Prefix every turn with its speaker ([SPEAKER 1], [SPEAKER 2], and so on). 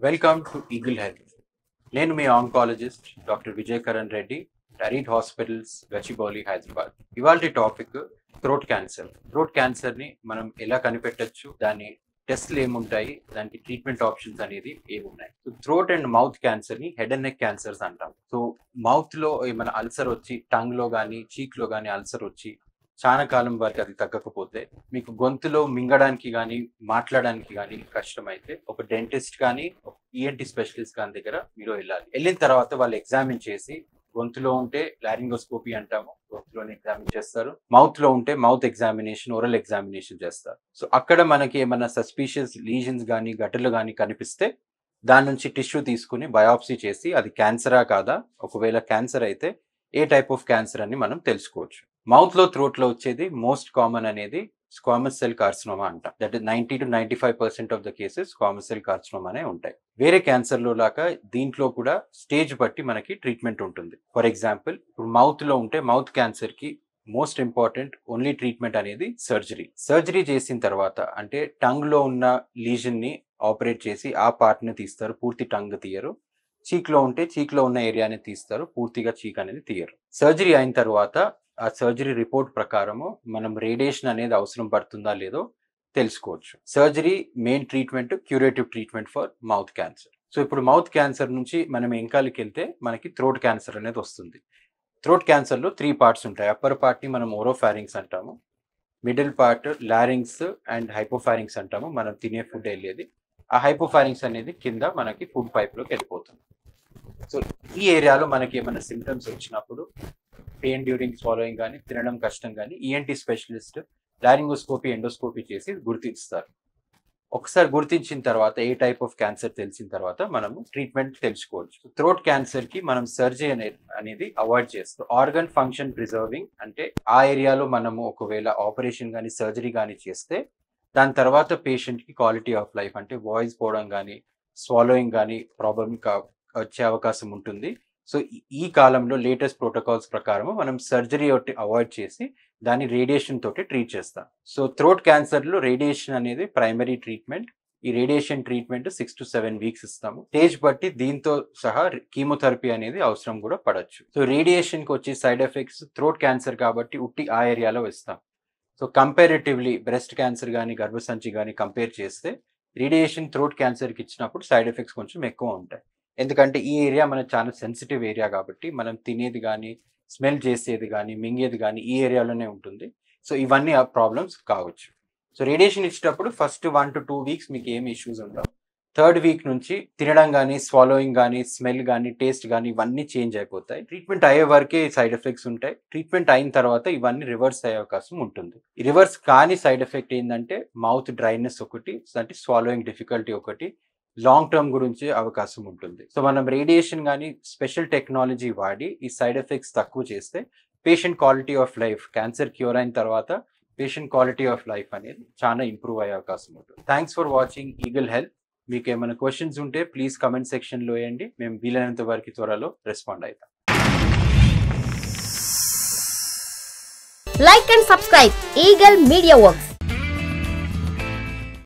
[SPEAKER 1] Welcome to Eagle Health. నేను మీ oncologist doctor Vijay Karan Reddy, టరీట్ హాస్పిటల్స్, గచ్చిబౌలి, హైదరాబాద్. ఇవాళ టాపిక్ థ్రోట్ క్యాన్సర్. థ్రోట్ క్యాన్సర్ని మనం ఎలా కనిపెట్టచ్చు, దాని టెస్ట్లు ఏముంటాయి, దానికి ట్రీట్మెంట్ ఆప్షన్స్ అనేది ఏమున్నాయి. సో థ్రోట్ అండ్ మౌత్ క్యాన్సర్ని హెడ్ అండ్ నెక్ క్యాన్సర్స్ అంటాం. సో మౌత్లో ఏమైనా అల్సర్ వచ్చి, టంగ్లో కానీ చీక్లో కానీ అల్సర్ వచ్చి చాలా కాలం వరకు అది తగ్గకపోతే, మీకు గొంతులో మింగడానికి కానీ మాట్లాడడానికి కానీ కష్టమైతే ఒక డెంటిస్ట్ కానీ ఒక ఈఎన్టీ స్పెషలిస్ట్ కానీ దగ్గర మీరు వెళ్ళాలి. వెళ్ళిన తర్వాత వాళ్ళు ఎగ్జామిన్ చేసి, గొంతులో ఉంటే లారింగోస్కోపీ అంటాము, గొంతులోనే ఎగ్జామిన్ చేస్తారు. మౌత్ లో ఉంటే మౌత్ ఎగ్జామినేషన్, ఓరల్ ఎగ్జామినేషన్ చేస్తారు. సో అక్కడ మనకి ఏమైనా సస్పీషియస్ లీజన్స్ కానీ గటులు కానీ కనిపిస్తే దాని నుంచి టిష్యూ తీసుకుని బయాప్సీ చేసి అది క్యాన్సరా కాదా, ఒకవేళ క్యాన్సర్ అయితే ఏ టైప్ ఆఫ్ క్యాన్సర్ అని మనం తెలుసుకోవచ్చు. మౌత్ లో థ్రోట్ లో వచ్చేది మోస్ట్ కామన్ అనేది స్క్వామస్ సెల్ కార్సినోమా అంటాం. That is 90 to 95% of the cases squamous cell కార్సినోమానే ఉంటాయి. వేరే క్యాన్సర్ లో లాగా దీంట్లో కూడా స్టేజ్ బట్టి మనకి ట్రీట్మెంట్ ఉంటుంది. ఫర్ ఎగ్జాంపుల్, ఇప్పుడు మౌత్ లో ఉంటే మౌత్ క్యాన్సర్ కి మోస్ట్ ఇంపార్టెంట్ ఓన్లీ ట్రీట్మెంట్ అనేది సర్జరీ. సర్జరీ చేసిన తర్వాత అంటే టంగ్ లో ఉన్న లీజన్ ని ఆపరేట్ చేసి ఆ పార్ట్ ని తీస్తారు, పూర్తి టంగ్ తీయరు. చీక్ లో ఉంటే చీక్ లో ఉన్న ఏరియాని తీస్తారు, పూర్తిగా చీక్ అనేది తీయరు. సర్జరీ అయిన తర్వాత ఆ సర్జరీ రిపోర్ట్ ప్రకారము మనం రేడియేషన్ అనేది అవసరం పడుతుందా లేదో తెలుసుకోవచ్చు. Surgery main treatment, curative treatment for mouth cancer. So ఇప్పుడు మౌత్ క్యాన్సర్ నుంచి మనం ఎంకాలకి వెళ్తే మనకి థ్రోట్ క్యాన్సర్ అనేది వస్తుంది. థ్రోట్ క్యాన్సర్లో 3 పార్ట్స్ ఉంటాయి. అప్పర్ పార్ట్ని మనం ఓరోఫారింగ్స్ అంటాము, మిడిల్ పార్ట్ లారింగ్స్ అండ్ హైపోఫారింగ్స్ అంటాము, మనం తినే ఫుడ్ వెళ్ళేది. ఆ హైపోఫారింగ్స్ అనేది కింద మనకి ఫుడ్ పైప్లోకి వెళ్ళిపోతుంది. సో ఈ ఏరియాలో మనకి ఏమైనా సిమ్టమ్స్ వచ్చినప్పుడు, పెయిన్ డ్యూరింగ్ స్వాలోయింగ్ కానీ తినడం కష్టం కానీ, ఈఎన్టీ స్పెషలిస్ట్ లారింగోస్కోపీ, ఎండోస్కోపీ చేసి గుర్తిస్తారు. ఒకసారి గుర్తించిన తర్వాత ఏ టైప్ ఆఫ్ క్యాన్సర్ తెలిసిన తర్వాత మనము ట్రీట్మెంట్ తెలుసుకోవచ్చు. థ్రోట్ క్యాన్సర్ కి మనం సర్జరీ అనేది అవాయిడ్ చేస్తాం. ఆర్గన్ ఫంక్షన్ ప్రిజర్వింగ్ అంటే ఆ ఏరియాలో మనము ఒకవేళ ఆపరేషన్ కానీ సర్జరీ కానీ చేస్తే దాని తర్వాత పేషెంట్ కి క్వాలిటీ ఆఫ్ లైఫ్ అంటే వాయిస్ పోవడం కానీ స్వాలోయింగ్ కానీ ప్రాబ్లమ్ వచ్చే అవకాశం ఉంటుంది. సో ఈ కాలంలో లేటెస్ట్ ప్రోటోకాల్స్ ప్రకారం మనం సర్జరీ ఒకటి అవాయిడ్ చేసి దాన్ని రేడియేషన్ తోటి ట్రీట్ చేస్తాం. సో థ్రోట్ క్యాన్సర్లో రేడియేషన్ అనేది ప్రైమరీ ట్రీట్మెంట్. ఈ రేడియేషన్ ట్రీట్మెంట్ 6 to 7 వీక్స్ ఇస్తాము. స్టేజ్ బట్టి దీంతో సహా కీమోథెరపీ అనేది అవసరం కూడా పడవచ్చు. సో రేడియేషన్కి వచ్చే సైడ్ ఎఫెక్ట్స్ థ్రోట్ క్యాన్సర్ కాబట్టి ఉట్టి ఆ ఏరియాలో ఇస్తాం. సో కంపారిటివ్లీ బ్రెస్ట్ క్యాన్సర్ కానీ గర్భసంచి కానీ కంపేర్ చేస్తే రేడియేషన్ థ్రోట్ క్యాన్సర్కి ఇచ్చినప్పుడు సైడ్ ఎఫెక్ట్స్ కొంచెం ఎక్కువ ఉంటాయి. ఎందుకంటే ఈ ఏరియా మనకు చాలా సెన్సిటివ్ ఏరియా కాబట్టి మనం తినేది కానీ స్మెల్ చేసేది కానీ మింగేది కానీ ఈ ఏరియాలోనే ఉంటుంది. సో ఇవన్నీ ప్రాబ్లమ్స్ కావచ్చు. సో రేడియేషన్ ఇచ్చేటప్పుడు ఫస్ట్ 1 to 2 వీక్స్ మీకు ఏమి ఇష్యూస్ ఉండవు. థర్డ్ వీక్ నుంచి తినడం కానీ స్వాలోయింగ్ కానీ స్మెల్ కానీ టేస్ట్ కానీ ఇవన్నీ చేంజ్ అయిపోతాయి. ట్రీట్మెంట్ అయ్యే వరకే సైడ్ ఎఫెక్ట్స్ ఉంటాయి. ట్రీట్మెంట్ అయిన తర్వాత ఇవన్నీ రివర్స్ అయ్యే అవకాశం ఉంటుంది. ఈ రివర్స్ కానీ సైడ్ ఎఫెక్ట్ ఏంటంటే మౌత్ డ్రైనెస్ ఒకటి, అంటే స్వాలోయింగ్ డిఫికల్టీ ఒకటి, లాంగ్ టర్మ్ గురించి అవకాశం ఉంటుంది. సో మనం రేడియేషన్ కానీ స్పెషల్ టెక్నాలజీ వాడి ఈ సైడ్ ఎఫెక్ట్స్ తక్కువ చేస్తే patient quality of life, cancer cure అయిన తర్వాత పేషెంట్ క్వాలిటీ ఆఫ్ లైఫ్ అనేది చాలా ఇంప్రూవ్ అయ్యే అవకాశం ఉంటుంది. Thanks for watching eagle health. మీకు ఏమైనా క్వశ్చన్స్ ఉంటే ప్లీజ్ కమెంట్ సెక్షన్లో వేయండి, మేము వీలైనంత వరకు త్వరలో రెస్పాండ్ అవుతాం.
[SPEAKER 2] Like and subscribe Eagle Media Works.